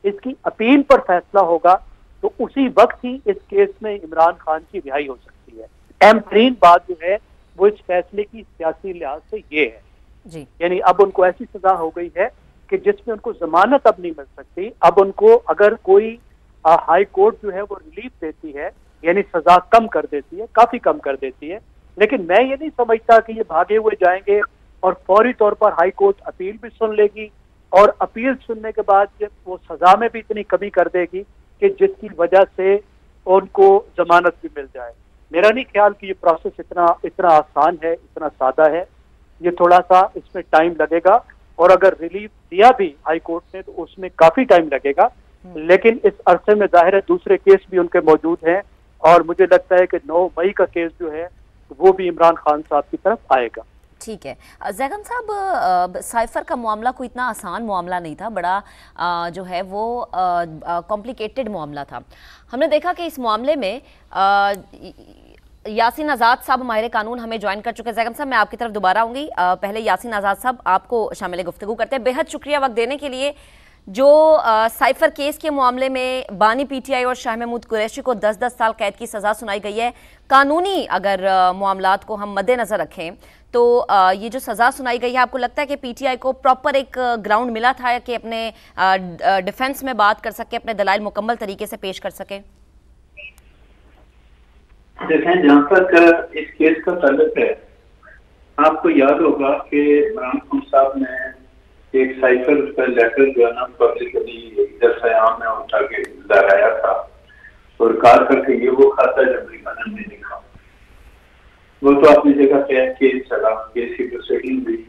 इसकी अपील पर फैसला होगा तो उसी वक्त ही इस केस में इमरान खान की रिहाई हो सकती है। अहम तरीन बात जो है वो इस फैसले की सियासी लिहाज से ये है जी। यानी अब उनको ऐसी सजा हो गई है कि जिसमें उनको जमानत अब नहीं मिल सकती। अब उनको अगर कोई हाई कोर्ट जो है वो रिलीफ देती है यानी सजा कम कर देती है, काफी कम कर देती है, लेकिन मैं ये नहीं समझता कि ये भागे हुए जाएंगे और फौरी तौर पर हाई कोर्ट अपील भी सुन लेगी और अपील सुनने के बाद वो सजा में भी इतनी कमी कर देगी कि जिसकी वजह से उनको जमानत भी मिल जाए। मेरा नहीं ख्याल कि ये प्रोसेस इतना आसान है, इतना सादा है। ये थोड़ा सा इसमें टाइम लगेगा और अगर रिलीफ दिया भी हाई कोर्ट ने तो उसमें काफी टाइम लगेगा, लेकिन इस अरसे में जाहिर है दूसरे केस भी उनके मौजूद हैं और मुझे लगता है कि 9 मई का केस जो है वो भी इमरान खान साहब की तरफ आएगा। ठीक है जैगम साहब, साइफर का मामला कोई इतना आसान मामला नहीं था, बड़ा जो है वो कॉम्प्लिकेटेड मामला था। हमने देखा कि इस मामले में यासीन आज़ाद साहब माहिर कानून हमें ज्वाइन कर चुके हैं। जैगम साहब मैं आपकी तरफ दोबारा आऊँगी, पहले यासीन आज़ाद साहब आपको शामिल गुफ्तगू करते हैं। बेहद शुक्रिया वक्त देने के लिए। जो साइफर केस के मामले में बानी पीटीआई और शाह महमूद कुरैशी को 10-10 साल कैद की सज़ा सुनाई गई है, कानूनी अगर मामलात को हम मद्देनज़र रखें तो ये जो सज़ा सुनाई गई है, आपको लगता है कि पीटीआई को प्रॉपर एक ग्राउंड मिला था कि अपने डिफेंस में बात कर सके, अपने दलाइल मुकम्मल तरीके से पेश कर सके? देखें, जहाँ तक इस केस का ताल्लुक है, आपको याद होगा कि इमरान खान साहब ने एक साइफर पर लेटर जो है ना पब्लिकली दरसयाम में उठा के लहराया था और कहा था कि ये वो खाता है जब खान ने लिखा। वो तो अपनी जगह पे केस चला, केस की प्रोसीडिंग हुई।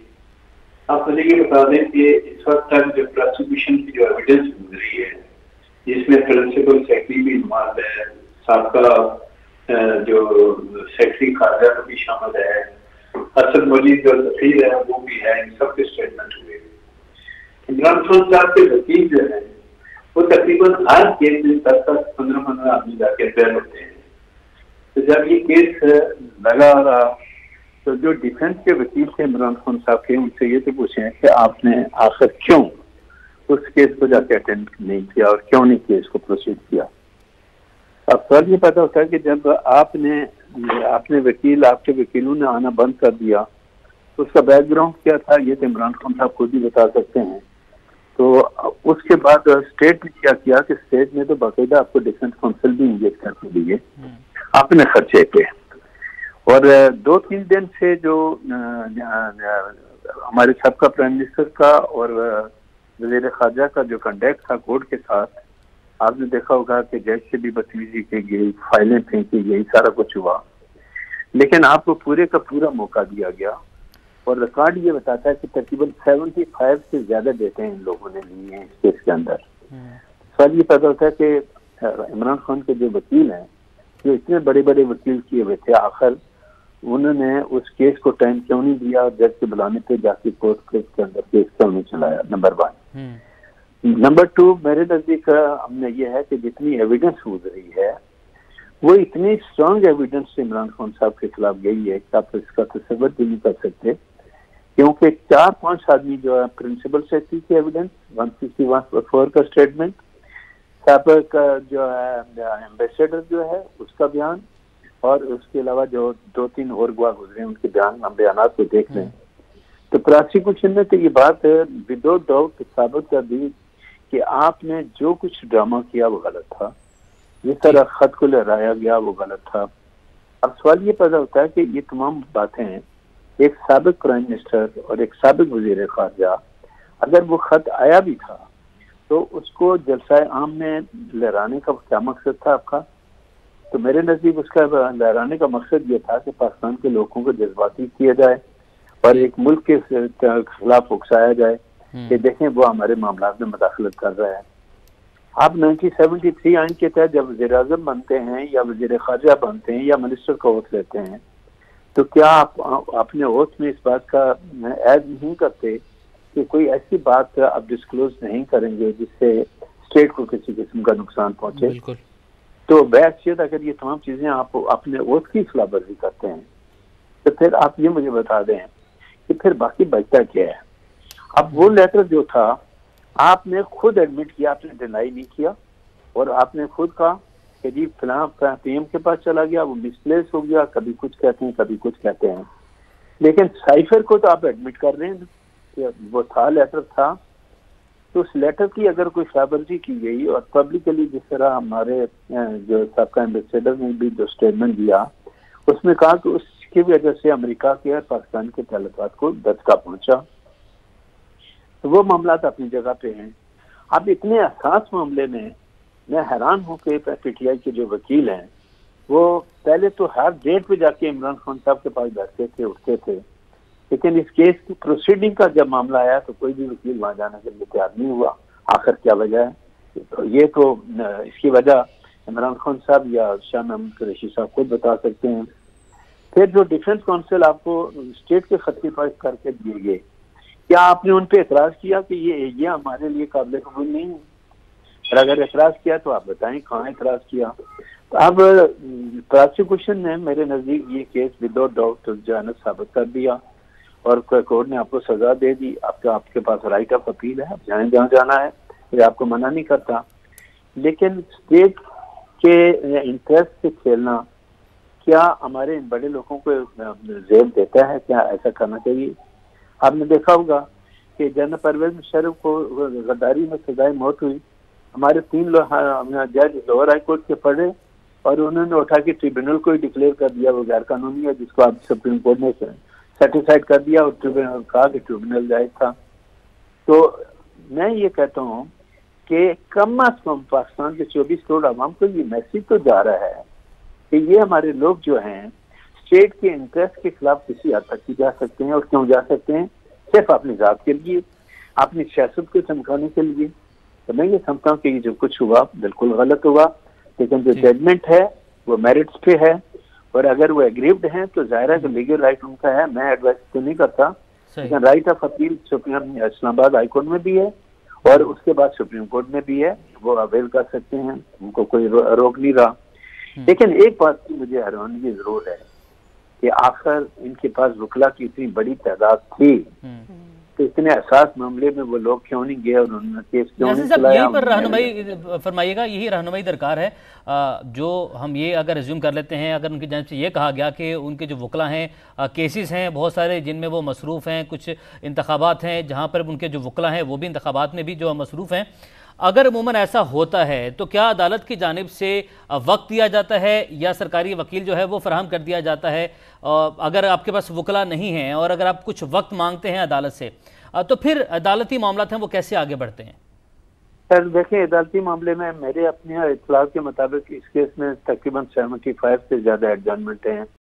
आप मुझे ये बता दें कि इस वक्त तक जो प्रोसिक्यूशन की जो एविडेंस गुजरी है जिसमें प्रिंसिपल सेक्रेटरी भी इन्वॉल्व है, साबका जो सेक्रेटरी खारजा भी शामिल है, असद मजीद जो सफीर है वो भी है, इन सबके स्टेटमेंट हुए। इमरान खान साहब के वकील जो है वो तकरीबन हर केस में 10-15 आदमी जाके बैल होते हैं। तो जब ये केस लगा रहा तो जो डिफेंस के वकील थे इमरान खान साहब के, उनसे ये तो पूछे कि आपने आखिर क्यों उस केस को जाके अटेंड नहीं किया और क्यों नहीं केस को प्रोसीड किया। अब सवाल ये पता होता है कि जब आपने आपके वकीलों ने आना बंद कर दिया तो उसका बैकग्राउंड क्या था ये तो इमरान खान साहब खुद ही बता सकते हैं। तो उसके बाद स्टेट ने क्या किया कि स्टेट ने तो बाकायदा आपको डिफेंस काउंसिल भी इंजेक्ट करके दिए अपने खर्चे पे। और 2-3 दिन से जो हमारे सबका प्राइम मिनिस्टर का और वज़ीर ख़ारजा का जो कंडक्ट था कोर्ट के साथ, आपने देखा होगा कि जज से भी बदतमीजी की गई, फाइलें फेंकी गई, सारा कुछ हुआ, लेकिन आपको पूरे का पूरा मौका दिया गया। और रिकॉर्ड ये बताता है कि तकरीबन 75 से ज्यादा डेटे इन लोगों ने लिए हैं इस केस के अंदर। सवाल ये पैदा होता है कि इमरान खान के जो वकील हैं जो इतने बड़े बड़े वकील किए हुए थे, आखिर उन्होंने उस केस को टाइम क्यों नहीं दिया और जज के बुलाने पे जाके कोर्ट केस के अंदर केस क्यों नहीं चलाया, नंबर 1। नंबर 2, मेरे नजदीक हमने ये है कि जितनी एविडेंस गुजरी है वो इतनी स्ट्रांग एविडेंस इमरान खान साहब के खिलाफ गई है कि आप इसका तसव्वुर भी नहीं कर सकते, क्योंकि 4-5 आदमी जो है प्रिंसिपल सेक्रेटरी की एविडेंस, 161-4 का स्टेटमेंट, साहब का जो है एम्बेसडर जो है उसका बयान, और उसके अलावा जो 2-3 और गवाह गुजरे उनके बयान को देख लें तो प्रोसिक्यूशन ने तो ये बात विदाउट डाउट साबित कर दी कि आपने जो कुछ ड्रामा किया वो गलत था, जिस तरह खत को लहराया गया वो गलत था। अब सवाल ये पैदा होता है कि ये तमाम बातें एक साबिक प्राइम मिनिस्टर और एक साबिक वजीर खारजा, अगर वो खत आया भी था तो उसको जलसाए आम में लहराने का क्या मकसद था आपका? तो मेरे नजदीक उसका लहराने का मकसद ये था कि पाकिस्तान के लोगों को जज्बाती किया जाए और एक मुल्क के खिलाफ उकसाया जाए कि देखें वो हमारे मामला में मदाखलत कर रहा है। आप 1973 आइन के तहत जब वज़ीर आज़म बनते हैं या वज़ीर ख़ारजा बनते हैं या मिनिस्टर का ओथ लेते हैं तो क्या आप अपने ओथ में इस बात का ऐड नहीं करते कि कोई ऐसी बात आप डिस्क्लोज नहीं करेंगे जिससे स्टेट को किसी किस्म का नुकसान पहुंचे? तो बहैसियत अगर ये तमाम चीजें आप अपने ओथ की खिलाफवर्जी करते हैं तो फिर आप ये मुझे बता दें कि फिर बाकी बचता क्या है। अब वो लेटर जो था आपने खुद एडमिट किया, आपने डिनाई नहीं किया, और आपने खुद कहा कि जी फलां पीएम के पास चला गया, वो मिसप्लेस हो गया, कभी कुछ कहते हैं कभी कुछ कहते हैं। लेकिन साइफर को तो आप एडमिट कर रहे हैं कि वो था, लेटर था, तो उस लेटर की अगर कोई खिलाफवर्जी की गई और पब्लिकली जिस तरह हमारे जो सबका एम्बेसडर ने भी जो स्टेटमेंट दिया, उसमें कहा कि उसकी वजह से अमेरिका के और पाकिस्तान के ताल्लुकात को धक्का पहुंचा, तो वो मामला अपनी जगह पे हैं। अब इतने हसास मामले में मैं हैरान हूँ कि पीटीआई के जो वकील हैं वो पहले तो हर डेट पे जाके इमरान खान साहब के पास बैठते थे, उठते थे, लेकिन इस केस की प्रोसीडिंग का जब मामला आया तो कोई भी वकील वहां जाने के लिए तैयार नहीं हुआ। आखिर क्या वजह है? तो ये तो इसकी वजह इमरान खान साहब या शाह महमूद कुरैशी साहब खुद बता सकते हैं। फिर जो डिफेंस काउंसिल आपको स्टेट के खत की पास करके दिए गए, क्या आपने उन पे एतराज किया कि ये हमारे लिए काबिल कबूल नहीं है? और अगर एतराज किया तो आप बताएं कहाँ एतराज किया। तो अब प्रोसिक्यूशन ने मेरे नजदीक ये केस विदाउट डाउट जानत साबित कर दिया और कोर्ट ने आपको सजा दे दी। आपके पास राइट ऑफ अपील है, आप जाएं जहाँ जाना है, ये आपको मना नहीं करता। लेकिन स्टेट के इंटरेस्ट से खेलना क्या हमारे इन बड़े लोगों को जेब देता है? क्या ऐसा करना चाहिए? आपने देखा होगा कि जनरल परवेज मुशर्रफ को गद्दारी में सजाए मौत हुई, हमारे 3 जज लोअर हाई कोर्ट के पढ़े और उन्होंने उठा के ट्रिब्यूनल को ही डिक्लेयर कर दिया वो गैर कानूनी है, जिसको आप सुप्रीम कोर्ट ने सर्टिफाइड कर दिया और ट्रिब्यूनल कहा कि ट्रिब्यूनल जायज था। तो मैं ये कहता हूँ कि कम अज कम पाकिस्तान के 24 करोड़ आवाम को ये मैसेज तो जा रहा है कि ये हमारे लोग जो हैं स्टेट के इंटरेस्ट के खिलाफ किसी हद तक जा सकते हैं। और क्यों जा सकते हैं? सिर्फ अपनी जात के लिए, अपनी सियासत को चमकाने के लिए। तो मैं ये समझता हूँ कि ये जो कुछ हुआ बिल्कुल गलत हुआ, लेकिन जो जजमेंट है वो मेरिट्स पे है और अगर वो एग्रीव्ड हैं तो जाहिर है कि लीगल राइट उनका है। मैं एडवाइस तो नहीं करता, लेकिन right of appeal Islamabad high court में भी है और उसके बाद सुप्रीम कोर्ट में भी है, वो अवेल कर सकते हैं, उनको कोई रोक नहीं रहा। लेकिन एक बात की मुझे हैरानगी जरूर है कि आखिर इनके पास वकला की इतनी बड़ी तादाद थी तो इतने असास मामले में वो लोग क्यों नहीं गए और उन्होंने केस क्यों नहीं चलाया? यही पर रहनुमाई फरमाइएगा, यही रहनुमाई दरकार है। जो हम ये अगर रिज्यूम कर लेते हैं, अगर उनकी जानिब से ये कहा गया कि उनके जो वकला हैं, केसेस हैं बहुत सारे जिनमें वो मसरूफ़ हैं, कुछ इंतखाबात हैं जहाँ पर उनके जो वकला हैं वो भी इंतखाबात में भी जो मसरूफ़ हैं, अगर अमूमन ऐसा होता है तो क्या अदालत की जानिब से वक्त दिया जाता है या सरकारी वकील जो है वो फराहम कर दिया जाता है? अगर आपके पास वकला नहीं हैं और अगर आप कुछ वक्त मांगते हैं अदालत से तो फिर अदालती मामला हैं वो कैसे आगे बढ़ते हैं? सर देखें, अदालती मामले में मेरे अपने इत्तलात के मुताबिक इस केस में तकरीबन 75 से ज़्यादा एडजर्नमेंट हैं।